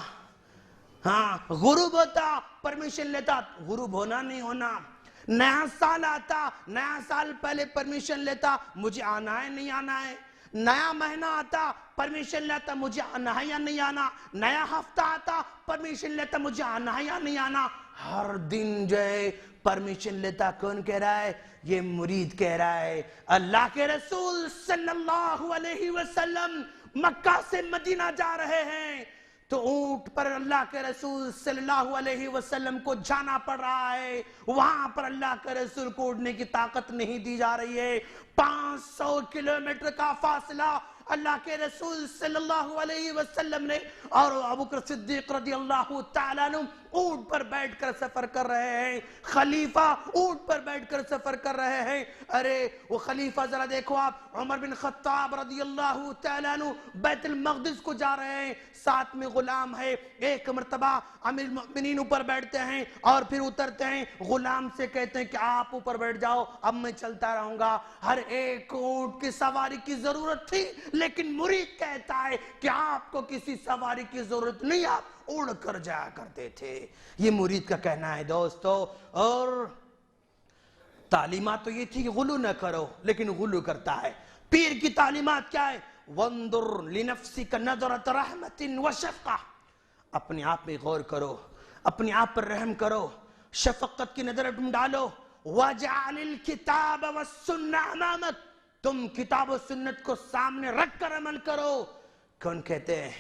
Speaker 1: ہاں غروب ہوتا پرمیشن لیتا، غروب ہونا نہیں ہونا، نیا سال آتا نیا سال پہلے پرمیشن لیتا، مجھے آنا ہے نہیں آنا ہے، نیا مہینہ آتا پرمیشن لیتا، مجھے آنا ہے یا نہیں آنا، نیا ہفتہ آتا پرمیشن لیتا، مجھے آنا ہے یا نہیں آنا، ہر دن جو ہے پرمیشن لیتا۔ کون کہہ رہا ہے؟ یہ مرید کہہ رہا ہے۔ اللہ کے رسول صلی اللہ علیہ وسلم مکہ سے مدینہ جا رہے ہیں تو اونٹ پر اللہ کے رسول صلی اللہ علیہ وسلم کو جانا پڑ رہا ہے، وہاں پر اللہ کے رسول کو اڑنے کی طاقت نہیں دی جا رہی ہے۔ 500 کلومیٹر کا فاصلہ اللہ کے رسول صلی اللہ علیہ وسلم نے اور ابوبکر صدیق رضی اللہ تعالیٰ عنہ اونٹ پر بیٹھ کر سفر کر رہے ہیں، خلیفہ اونٹ پر بیٹھ کر سفر کر رہے ہیں۔ ارے وہ خلیفہ ذرا دیکھو آپ، عمر بن خطاب رضی اللہ تعالیٰ عنہ بیت المقدس کو جا رہے ہیں، ساتھ میں غلام ہے، ایک مرتبہ امیر المؤمنین اوپر بیٹھتے ہیں اور پھر اترتے ہیں، غلام سے کہتے ہیں کہ آپ اوپر بیٹھ جاؤ، اب میں چلتا رہوں گا۔ ہر ایک اونٹ کی سواری کی ضرورت تھی، لیکن مرید کہتا ہے کہ آپ کو کسی سواری کی ضرورت نہیں، آپ اڑ کر جایا کرتے تھے۔ یہ مرید کا کہنا ہے دوستو۔ اور تعلیمات تو یہ تھی کہ غلو نہ کرو، لیکن غلو کرتا ہے۔ پیر کی تعلیمات کیا ہے؟ وَانْظُرْ لِنَفْسِكَ نَظْرَةَ رَحْمَةٍ وَشَفْقَةٍ، اپنے آپ میں غور کرو، اپنے آپ پر رحم کرو، شفقت کی نظر تم ڈالو۔ وَجَعَلِ الْكِتَابَ وَالسُّنَّةَ أَمَامَكَ، تم کتاب و سنت کو سامنے رکھ کر عمل کرو۔ کون کہتے ہیں؟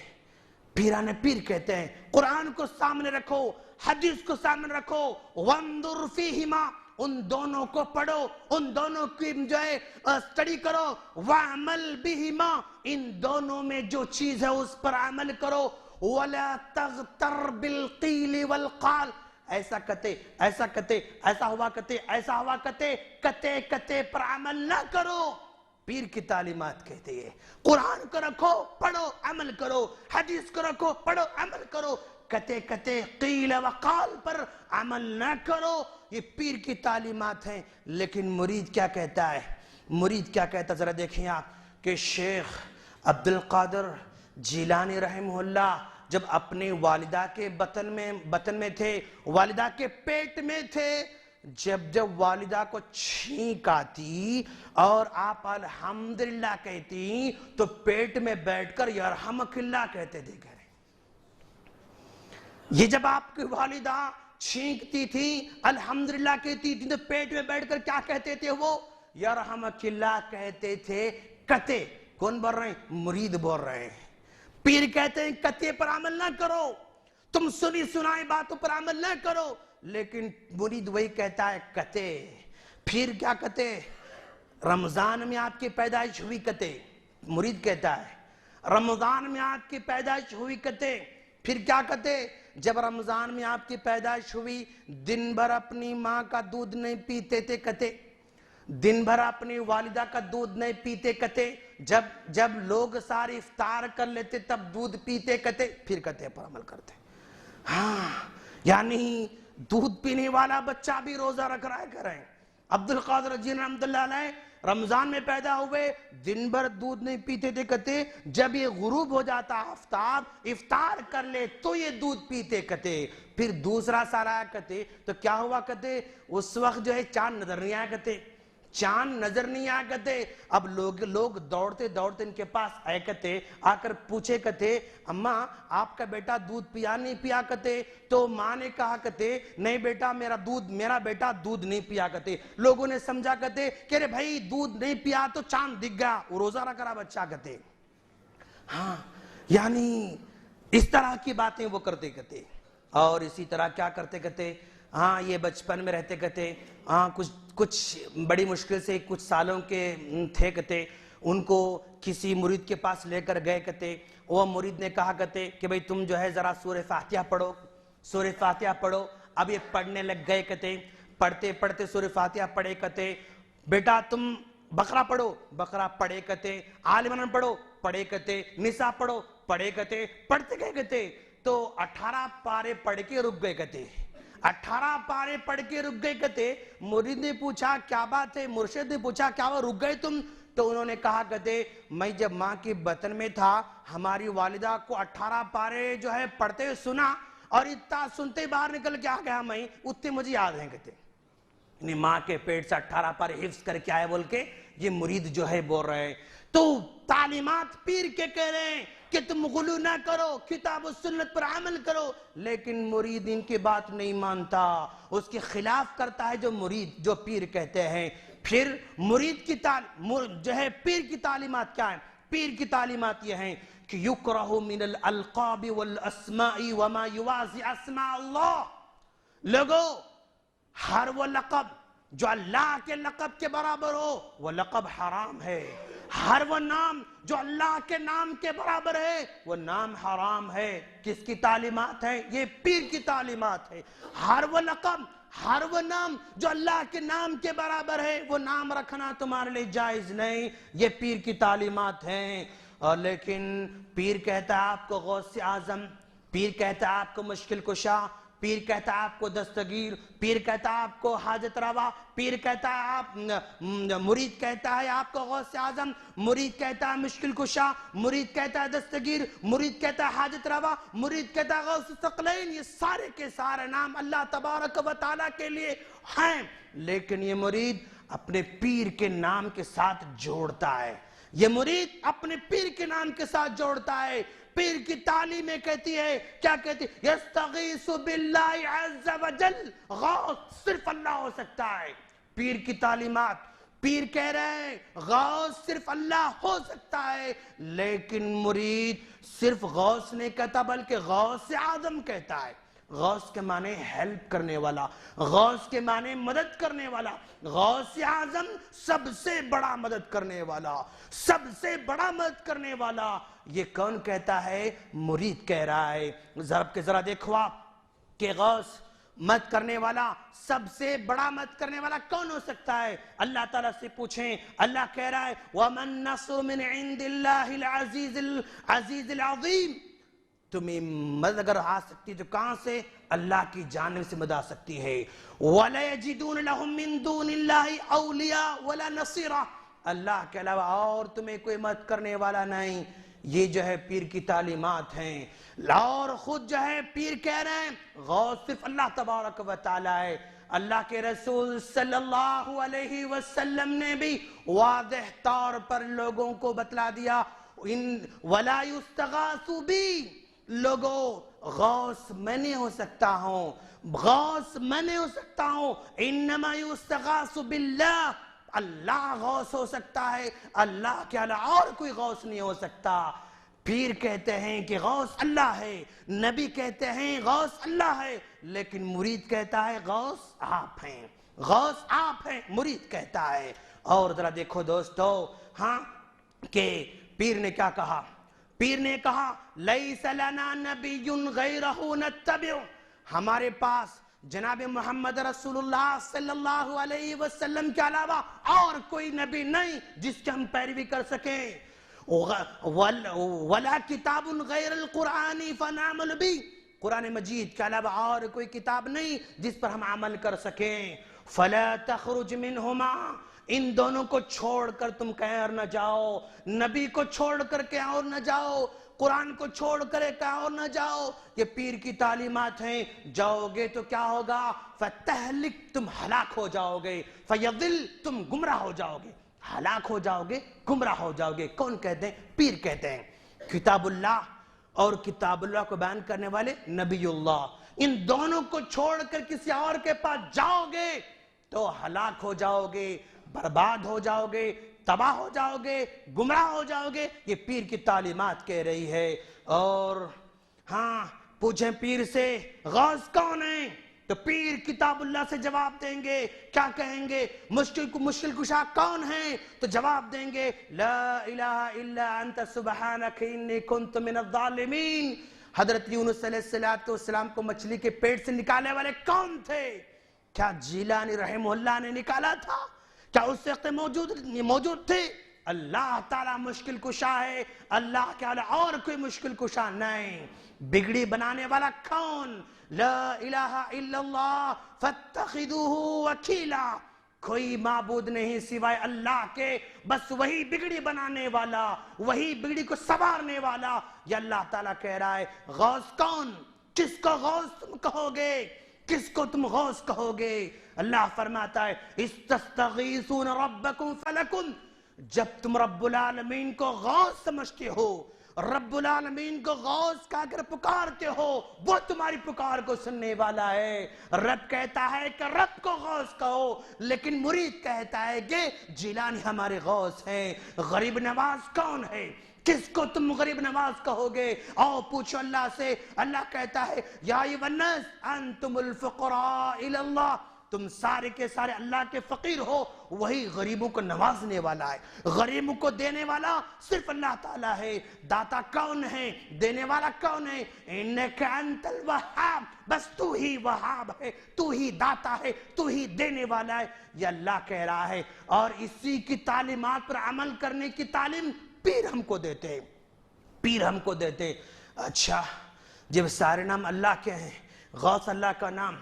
Speaker 1: پیران پیر کہتے ہیں قرآن کو سامنے رکھو، حدیث کو سامنے رکھو، وَانْظُرْ فِيهِمَا، ان دونوں کو پڑھو، ان دونوں کی جو ہے اسٹڈی کرو، وَعْمَلْ بِهِمَا، ان دونوں میں جو چیز ہے اس پر عمل کرو، وَلَا تَغْتَرْ بِالْقِيلِ وَالْقَالِ، ایسا کہتے ایسا کہتے ایسا ہوا کہتے ایسا ہوا کہتے کہتے کہتے پر عمل نہ کرو۔ پیر کی تعلیمات کہتے ہیں قرآن کو رکھو پڑھو عمل کرو، حدیث کو رکھو پڑھو عمل کرو، کہتے کہتے قیل وقال پر عمل نہ کرو۔ یہ پیر کی تعلیمات ہیں۔ لیکن مرید کیا کہتا ہے؟ مرید کیا کہتا ہے ذرا دیکھیں آپ کہ شیخ عبد القادر جیلانی رحمہ اللہ جب اپنی والدہ کے بطن میں تھے، والدہ کے پیٹ میں تھے، جب والدہ کو چھینک آتی اور آپ الحمدللہ کہتی تو پیٹ میں بیٹھ کر یرحمک اللہ کہتے تھے۔ یہ جب آپ کی والدہ چھینکتی تھی الحمدللہ کہتی تھی تو پیٹ میں بیٹھ کر کیا کہتے تھے؟ وہ یرحمک اللہ کہتے تھے۔ کہتے کون بول رہے ہیں؟ مرید بول رہے ہیں۔ پیر کہتے ہیں کتے پر عمل نہ کرو، تم سنی سنائی باتوں پر عمل نہ کرو، لیکن مرید وہی کہتا ہے کتے۔ پھر کیا کہتے؟ رمضان میں آپ کی پیدائش ہوئی کتے، مرید کہتا ہے رمضان میں آپ کی پیدائش ہوئی کتے۔ پھر کیا کہتے؟ جب رمضان میں آپ کی پیدائش ہوئی دن بھر اپنی ماں کا دودھ نہیں پیتے تھے کتے، دن بھر اپنی والدہ کا دودھ نہیں پیتے کہتے، جب لوگ سارے افطار کر لیتے تب دودھ پیتے کہتے، پھر کہتے پر عمل کرتے۔ ہاں یعنی دودھ پینے والا بچہ بھی روزہ رکھ رہا ہے کریں۔ عبد القادر جیلانی رحمۃ اللہ علیہ رمضان میں پیدا ہوئے، دن بھر دودھ نہیں پیتے تھے کہتے، جب یہ غروب ہو جاتا آفتاب افطار کر لے تو یہ دودھ پیتے کہتے۔ پھر دوسرا سال آیا کہتے تو کیا ہوا کہتے؟ اس وقت جو ہے چاند نظر نہیں آیا کہتے، چاند نظر نہیں آیا کرتے۔ اب لوگ دوڑتے دوڑتے ان کے پاس آئے کرتے، آ کر پوچھے کرتے اماں آپ کا بیٹا دودھ پیا نہیں پیا کرتے؟ تو ماں نے کہا کرتے نہیں بیٹا میرا بیٹا دودھ نہیں پیا کرتے۔ لوگوں نے سمجھا کرتے کہ رے بھائی دودھ نہیں پیا تو چاند دکھ گیا، وہ روزہ رکھ رہا بچہ کرتے۔ ہاں یعنی اس طرح کی باتیں وہ کرتے کرتے۔ اور اسی طرح کیا کرتے کرتے ہاں یہ بچپن میں رہتے کہتے ہاں کچھ بڑی مشکل سے کچھ سالوں کے تھے کہتے، ان کو کسی مرید کے پاس لے کر گئے کہتے، وہ مرید نے کہا کہتے کہ بھئی تم جو ہے ذرا سورہ فاتحہ پڑھو، سورہ فاتحہ پڑھو۔ اب یہ پڑھنے لگ گئے کہتے، پڑھتے پڑھتے سورہ فاتحہ پڑھے کہتے، بیٹا تم بقرہ پڑھو، بقرہ پڑھے کہتے، آل عمران پڑھو، پڑھے کہتے، نساء پڑھو، پڑھے کہتے، پڑھتے گئے کہتے، تو 18 پارے پڑھ کے رک گئے کہتے، 18 پارے پڑھ کے رک گئے کہتے۔ مرید نے پوچھا کیا بات ہے، مرشد نے پوچھا کیا وہ رک گئے تم؟ تو انہوں نے کہا کہتے میں جب ماں کی بطن میں تھا ہماری والدہ کو 18 پارے جو ہے پڑھتے ہوئے سنا، اور اتنا سنتے باہر نکل کے آ گیا میں، اتنے مجھے یاد ہیں کہتے، یعنی ماں کے پیٹ سے 18 پارے حفظ کر کے آئے بول کے یہ مرید جو ہے بول رہے ہیں۔ تو تعلیمات پیر کے کہہ رہے ہیں کہ تم غلو نہ کرو، کتاب و سنت پر عمل کرو، لیکن مرید ان کی بات نہیں مانتا، اس کے خلاف کرتا ہے جو مرید جو پیر کہتے ہیں۔ پھر مرید کی جو ہے پیر کی تعلیمات کیا ہیں؟ پیر کی تعلیمات یہ ہیں کہ یکرہ من الالقاب والاسماء وما یوازی اسماء اللہ۔ لوگو ہر وہ لقب جو اللہ کے لقب کے برابر ہو وہ لقب حرام ہے، ہر وہ نام جو اللہ کے نام کے برابر ہے وہ نام حرام ہے۔ کس کی تعلیمات ہے؟ یہ پیر کی تعلیمات ہے۔ ہر وہ لقب، ہر وہ نام جو اللہ کے نام کے برابر ہے وہ نام رکھنا تمہارے لئے جائز نہیں، یہ پیر کی تعلیمات ہیں۔ اور لیکن پیر کہتا ہے آپ کو غوث اعظم، پیر کہتا ہے آپ کو مشکل کشا، پیر کہتا ہے آپ کو دستگیر، پیر کہتا ہے آپ کو حاجت روا، پیر کہتا ہے آپ مرید کہتا ہے آپ کو غوث اعظم، مرید کہتا ہے مشکل کشا، مرید کہتا ہے دستگیر، مرید کہتا ہے حاجت روا، مرید کہتا ہے غوث الثقلین۔ یہ سارے کے سارے نام اللہ تبارک و تعالیٰ کے لیے ہیں، لیکن یہ مرید اپنے پیر کے نام کے ساتھ جوڑتا ہے، یہ مرید اپنے پیر کے نام کے ساتھ جوڑتا ہے۔ پیر کی تعلیمیں کہتی ہے، کیا کہتی ہے؟ یستغیث باللہ عز وجل، غوث صرف اللہ ہو سکتا ہے۔ پیر کی تعلیمات، پیر کہہ رہے ہیں غوث صرف اللہ ہو سکتا ہے، لیکن مرید صرف غوث نہیں کہتا بلکہ غوث اعظم کہتا ہے۔ غوث کے معنی ہیلپ کرنے والا، غوث کے معنی مدد کرنے والا، غوث اعظم سب سے بڑا مدد کرنے والا، سب سے بڑا مدد کرنے والا۔ یہ کون کہتا ہے؟ مرید کہہ رہا ہے۔ ذرا دیکھو آپ کہ غوث مدد کرنے والا، سب سے بڑا مدد کرنے والا کون ہو سکتا ہے؟ اللہ تعالیٰ سے پوچھیں، اللہ کہہ رہا ہے وَمَن نَصْرُ مِنْ عِنْدِ اللَّهِ الْعَزِيزِ الْعَظِيمِ۔ تمہیں مدد اگر آ سکتی تو کہاں سے؟ اللہ کی جانب سے مدد آ سکتی ہے۔ وَلَا يَجِدُونَ لَهُم مِّن دُونِ اللَّهِ أَوْلِيَاءَ وَلَا نَصِيرًا۔ اللہ کے علاوہ اور تمہیں کوئی مدد کرنے والا نہیں۔ یہ جو ہے پیر کی تعلیمات ہیں، اور خود جو ہے پیر کہہ رہے ہیں غوث صرف اللہ تبارک و تعالی ہے۔ اللہ کے رسول صلی اللہ علیہ وسلم نے بھی واضح طور پر لوگوں کو بتلا دیا وَلَا يُسْتَغَاثُ بِي، لوگو غوث میں نہیں ہو سکتا ہوں، غوث میں نہیں ہو سکتا ہوں، انما یستغاث باللہ، اللہ غوث ہو سکتا ہے، اللہ کے علاوہ اور کوئی غوث نہیں ہو سکتا۔ پیر کہتے ہیں کہ غوث اللہ ہے، نبی کہتے ہیں غوث اللہ ہے، لیکن مرید کہتا ہے غوث آپ ہیں، غوث آپ ہیں، مرید کہتا ہے۔ اور ذرا دیکھو دوستو، ہاں کہ پیر نے کیا کہا؟ پیر نے کہا لیس لنا نبی غیرہ نتبع، ہمارے پاس جناب محمد رسول اللہ صلی اللہ علیہ وسلم کے علاوہ اور کوئی نبی نہیں جس کی ہم پیروی کر سکیں۔ ولا کتاب غیر القرآن فنعمل بی، قرآن مجید کے علاوہ اور کوئی کتاب نہیں جس پر ہم عمل کر سکیں۔ فلا تخرج منہما، ان دونوں کو چھوڑ کر تم کہیں اور نہ جاؤ، نبی کو چھوڑ کر کہیں اور نہ جاؤ، قرآن کو چھوڑ کر کہیں اور نہ جاؤ۔ یہ پیر کی تعلیمات ہیں، جاؤ گے تو کیا ہوگا؟ فتہلک، تم ہلاک ہو جاؤ گے، فیضل، تم گمراہ ہو جاؤ گے، ہلاک ہو جاؤ گے، گمراہ ہو جاؤ گے۔ کون کہتے ہیں؟ پیر کہتے ہیں۔ کتاب اللہ اور کتاب اللہ کو بیان کرنے والے نبی اللہ، ان دونوں کو چھوڑ کر کسی اور کے پاس جاؤ گے تو ہلاک ہو جاؤ گے، برباد ہو جاؤ گے، تباہ ہو جاؤ گے، گمراہ ہو جاؤ گے۔ یہ پیر کی تعلیمات کہہ رہی ہے۔ اور ہاں پوچھیں پیر سے غوث کون ہے تو پیر کتاب اللہ سے جواب دیں گے، کیا کہیں گے؟ مشکل کشا کون ہے؟ تو جواب دیں گے لا الہ الا انت سبحانک انی کنت من الظالمین۔ حضرت یونس علیہ السلام کو مچھلی کے پیٹ سے نکالنے والے کون تھے؟ کیا جیلانی رحمہ اللہ نے نکالا تھا؟ کیا اس وقت موجود تھے؟ اللہ تعالیٰ مشکل کشا ہے، اللہ کے علاوہ اور کوئی مشکل کشا نہیں۔ بگڑی بنانے والا کون؟ لا الہ الا اللہ فاتخذوہ وکیلا، کوئی معبود نہیں سوائے اللہ کے، بس وہی بگڑی بنانے والا، وہی بگڑی کو سنوارنے والا۔ یہ اللہ تعالیٰ کہہ رہا ہے۔ غوث کون؟ کس کو غوث تم کہو گے؟ کس کو تم غوث کہو گے؟ اللہ فرماتا ہے استستغیثون ربکم فلکم، جب تم رب العالمین کو غوث سمجھتے ہو، رب العالمین کو غوث کا اگر پکارتے ہو، وہ تمہاری پکار کو سننے والا ہے۔ رب کہتا ہے کہ رب کو غوث کہو، لیکن مرید کہتا ہے کہ جیلانی ہمارے غوث ہیں۔ غریب نواز کون ہے؟ کس کو تم غریب نواز کہو گے؟ آؤ پوچھو اللہ سے۔ اللہ کہتا ہے یا ایھا الناس انتم الفقراء الی اللہ، تم سارے کے سارے اللہ کے فقیر ہو، وہی غریبوں کو نوازنے والا ہے، غریبوں کو دینے والا صرف اللہ تعالیٰ ہے۔ داتا کون ہے؟ دینے والا کون ہے؟ انک انت الوہاب، بس تو ہی وہاب ہے، تو ہی داتا ہے، تو ہی دینے والا ہے، یہ اللہ کہہ رہا ہے۔ اور اسی کی تعلیمات پر عمل کرنے کی تعلیم پیر ہم کو دیتے، پیر ہم کو دیتے۔ اچھا جب سارے نام اللہ کے ہیں، غوث اللہ کا نام،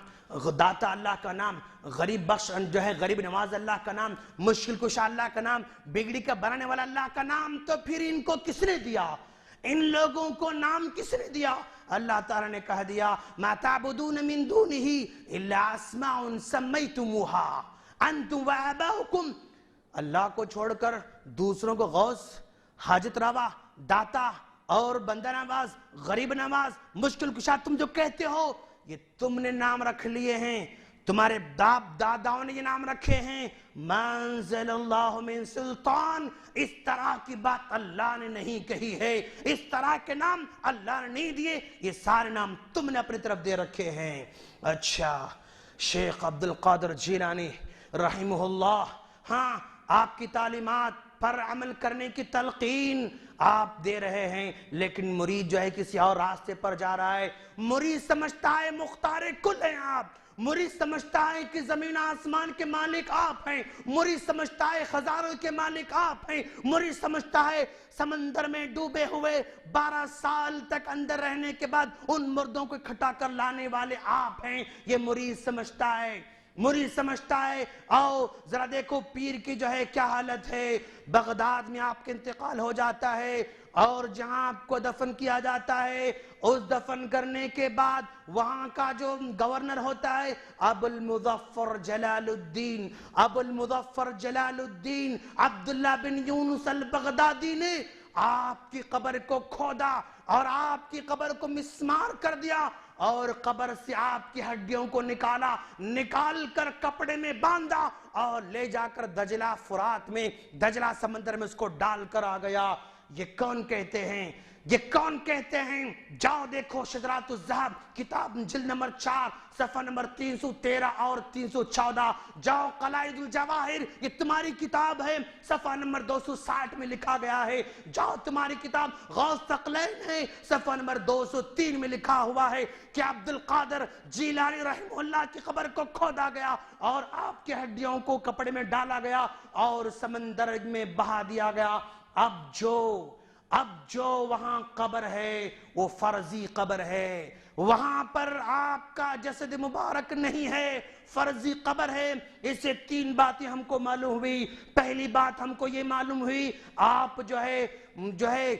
Speaker 1: داتا اللہ کا نام، غریب بخش جو ہے غریب نواز اللہ کا نام، مشکل کشا اللہ کا نام، بگڑی کا بنانے والا اللہ کا نام، تو پھر ان کو کس نے دیا؟ ان لوگوں کو نام کس نے دیا؟ اللہ تعالیٰ نے کہہ دیا ما تعبدون من دونہ الا اسماء سمیتموها انتم وآباؤکم، اللہ کو چھوڑ کر دوسروں کو غوث، حاجت روا، داتا اور بندہ نواز، غریب نواز، مشکل کشا تم جو کہتے ہو، یہ تم نے نام رکھ لیے ہیں، تمہارے داداؤں نے یہ نام رکھے ہیں۔ ما انزل اللہ من سلطان، اس طرح کی بات اللہ نے نہیں کہی ہے، اس طرح کے نام اللہ نے نہیں دیے، یہ سارے نام تم نے اپنی طرف دے رکھے ہیں۔ اچھا شیخ عبد القادر جیلانی رحمہ اللہ، ہاں آپ کی تعلیمات پر عمل کرنے کی تلقین آپ دے رہے ہیں، لیکن مرید جو ہے کسی اور راستے پر جا رہا ہے۔ مرید سمجھتا ہے مختار کل ہیں آپ، مرید سمجھتا ہے کہ زمین آسمان کے مالک آپ ہیں، مرید سمجھتا ہے خزانوں کے مالک آپ ہیں، مرید سمجھتا ہے سمندر میں ڈوبے ہوئے 12 سال تک اندر رہنے کے بعد ان مردوں کو اکٹھا کر لانے والے آپ ہیں، یہ مرید سمجھتا ہے۔ مرید سمجھتا ہے آؤ ذرا دیکھو پیر کی جو ہے کیا حالت ہے، بغداد میں آپ کے انتقال ہو جاتا ہے اور جہاں آپ کو دفن کیا جاتا ہے، اس دفن کرنے کے بعد وہاں کا جو گورنر ہوتا ہے ابو المظفر جلال الدین عبداللہ بن یونس البغدادی نے آپ کی قبر کو کھودا اور آپ کی قبر کو مسمار کر دیا اور قبر سے آپ کی ہڈیوں کو نکال کر کپڑے میں باندھا اور لے جا کر دجلہ فرات میں، دجلہ سمندر میں اس کو ڈال کر آ گیا۔ یہ کون کہتے ہیں؟ یہ کون کہتے ہیں؟ جاؤ دیکھو شجرات الذہب کتاب جلد نمبر 4 صفحہ نمبر 313 اور 314، جاؤ قلائد الجواہر یہ تمہاری کتاب ہے صفحہ نمبر 260 میں لکھا گیا ہے، جاؤ تمہاری کتاب غوث ثقلین ہے صفحہ نمبر 203 میں لکھا ہوا ہے کہ عبد القادر جیلانی رحمہ اللہ کی قبر کو کھودا گیا اور آپ کی ہڈیوں کو کپڑے میں ڈالا گیا اور سمندر میں بہا دیا گیا۔ اب جو وہاں قبر ہے وہ فرضی قبر ہے، وہاں پر آپ کا جسد مبارک نہیں ہے، فرضی قبر ہے۔ اس سے 3 باتیں ہم کو معلوم ہوئی۔ پہلی بات ہم کو یہ معلوم ہوئی آپ جو ہے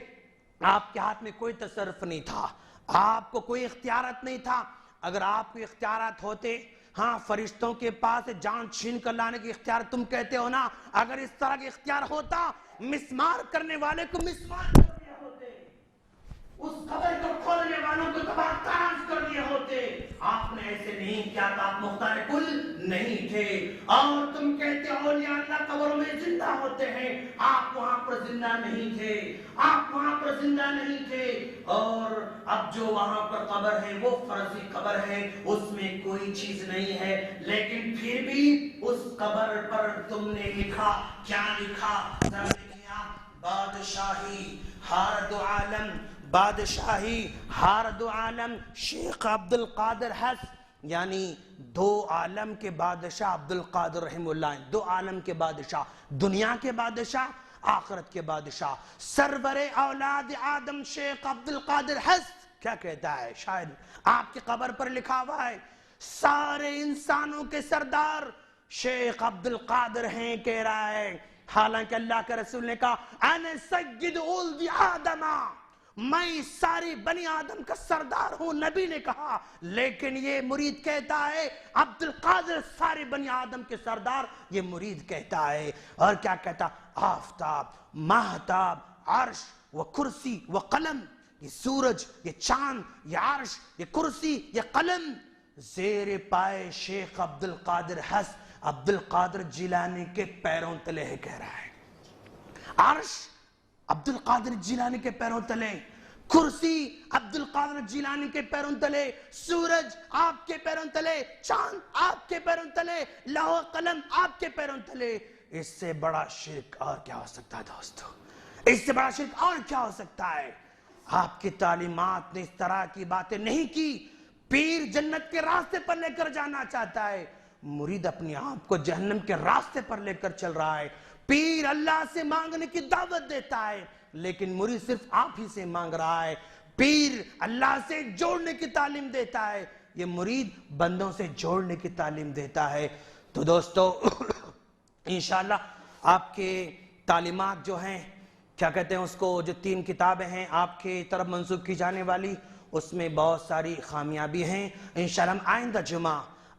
Speaker 1: آپ کے ہاتھ میں کوئی تصرف نہیں تھا، آپ کو کوئی اختیارات نہیں تھا۔ اگر آپ کو اختیارات ہوتے، ہاں فرشتوں کے پاس جان چھین کر لانے کی اختیار تم کہتے ہو نا، اگر اس طرح کا اختیار ہوتا مسمار کرنے والے کو مسمار کر دیا ہوتے، اس قبر کو کھولنے والوں کو تباہ تاش کر دیے ہوتے. آپ نے ایسے نہیں کیا تھا, آپ مختار کل نہیں تھے. اور تم کہتے ہو اولیاء اللہ قبروں میں زندہ ہوتے ہیں, آپ وہاں پر زندہ نہیں تھے, آپ وہاں پر زندہ نہیں تھے. اور اب جو وہاں پر قبر ہے وہ فرضی قبر ہے, اس میں کوئی چیز نہیں ہے, لیکن پھر بھی اس قبر پر تم نے لکھا, کیا لکھا؟ بادشاہی ہر دو عالم, بادشاہی ہر دو عالم شیخ عبد القادر حس, یعنی دو عالم کے بادشاہ عبد القادر رحمہ اللہ, دو عالم کے بادشاہ, دنیا کے بادشاہ, آخرت کے بادشاہ, سرور اولاد آدم شیخ عبد القادر حس. کیا کہتا ہے شاعر؟ آپ کی قبر پر لکھا ہوا ہے سارے انسانوں کے سردار شیخ عبد القادر ہیں, کہہ رہا ہے. حالانکہ اللہ کے رسول نے کہا انا سید اولد آدم, میں ساری بنی آدم کا سردار ہوں, نبی نے کہا. لیکن یہ مرید کہتا ہے عبد القادر سارے بنی آدم کے سردار, یہ مرید کہتا ہے. اور کیا کہتا؟ آفتاب, ماہتاب, عرش و کرسی و قلم, یہ سورج, یہ چاند, یہ عرش, یہ کرسی, یہ قلم زیر پائے شیخ عبد القادر حس عبد القادر جیلانی کے پیروں تلے ہے, کہہ رہا ہے. عرش عبد القادر جیلانی کے پیروں تلے, کرسی عبد القادر جیلانی کے پیروں تلے, سورج آپ کے پیروں تلے, چاند آپ کے پیروں تلے, لوح قلم آپ کے پیروں تلے. اس سے بڑا شرک اور کیا ہو سکتا ہے دوستو؟ اس سے بڑا شرک اور کیا ہو سکتا ہے؟ آپ کی تعلیمات نے اس طرح کی باتیں نہیں کی. پیر جنت کے راستے پر لے کر جانا چاہتا ہے, مرید اپنے آپ کو جہنم کے راستے پر لے کر چل رہا ہے. پیر اللہ سے مانگنے کی دعوت دیتا ہے, لیکن مرید صرف آپ ہی سے مانگ رہا ہے. پیر اللہ سے جوڑنے کی تعلیم دیتا ہے, یہ مرید بندوں سے جوڑنے کی تعلیم دیتا ہے. تو دوستو انشاءاللہ آپ کے تعلیمات جو ہیں, کیا کہتے ہیں اس کو, جو 3 کتابیں ہیں آپ کے طرف منسوخ کی جانے والی, اس میں بہت ساری خامیاں بھی ہیں. انشاءاللہ ہم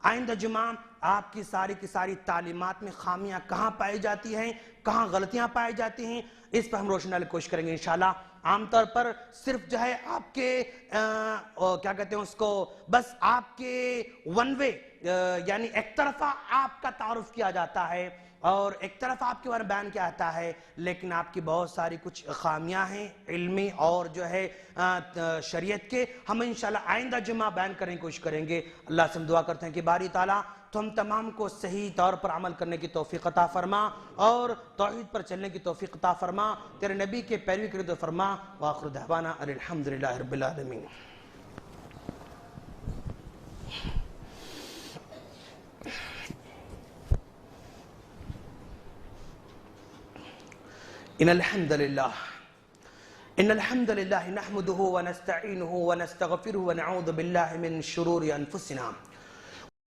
Speaker 1: آئندہ جمعہ آپ کی ساری تعلیمات میں خامیاں کہاں پائی جاتی ہیں, کہاں غلطیاں پائی جاتی ہیں, اس پر ہم روشنی ڈالنے کی کوشش کریں گے انشاءاللہ. عام طور پر صرف جو ہے آپ کے کیا کہتے ہیں اس کو, بس آپ کے ون وے یعنی ایک طرفہ آپ کا تعارف کیا جاتا ہے اور ایک طرف آپ کے بارے میں بیان کیا آتا ہے, لیکن آپ کی بہت ساری کچھ خامیاں ہیں علمی اور جو ہے شریعت کے, ہم انشاءاللہ آئندہ جمعہ بیان کرنے کی کوشش کریں گے. اللہ سے ہم دعا کرتے ہیں کہ باری تعالیٰ تو ہم تمام کو صحیح طور پر عمل کرنے کی توفیق عطا فرما اور توحید پر چلنے کی توفیق عطا فرما, تیرے نبی کے پیروی کرنے کی فرما. وآخر دعوانا الحمدللہ رب العالمین. إن الحمد لله نحمده ونستعينه ونستغفره ونعوذ بالله من شرور أنفسنا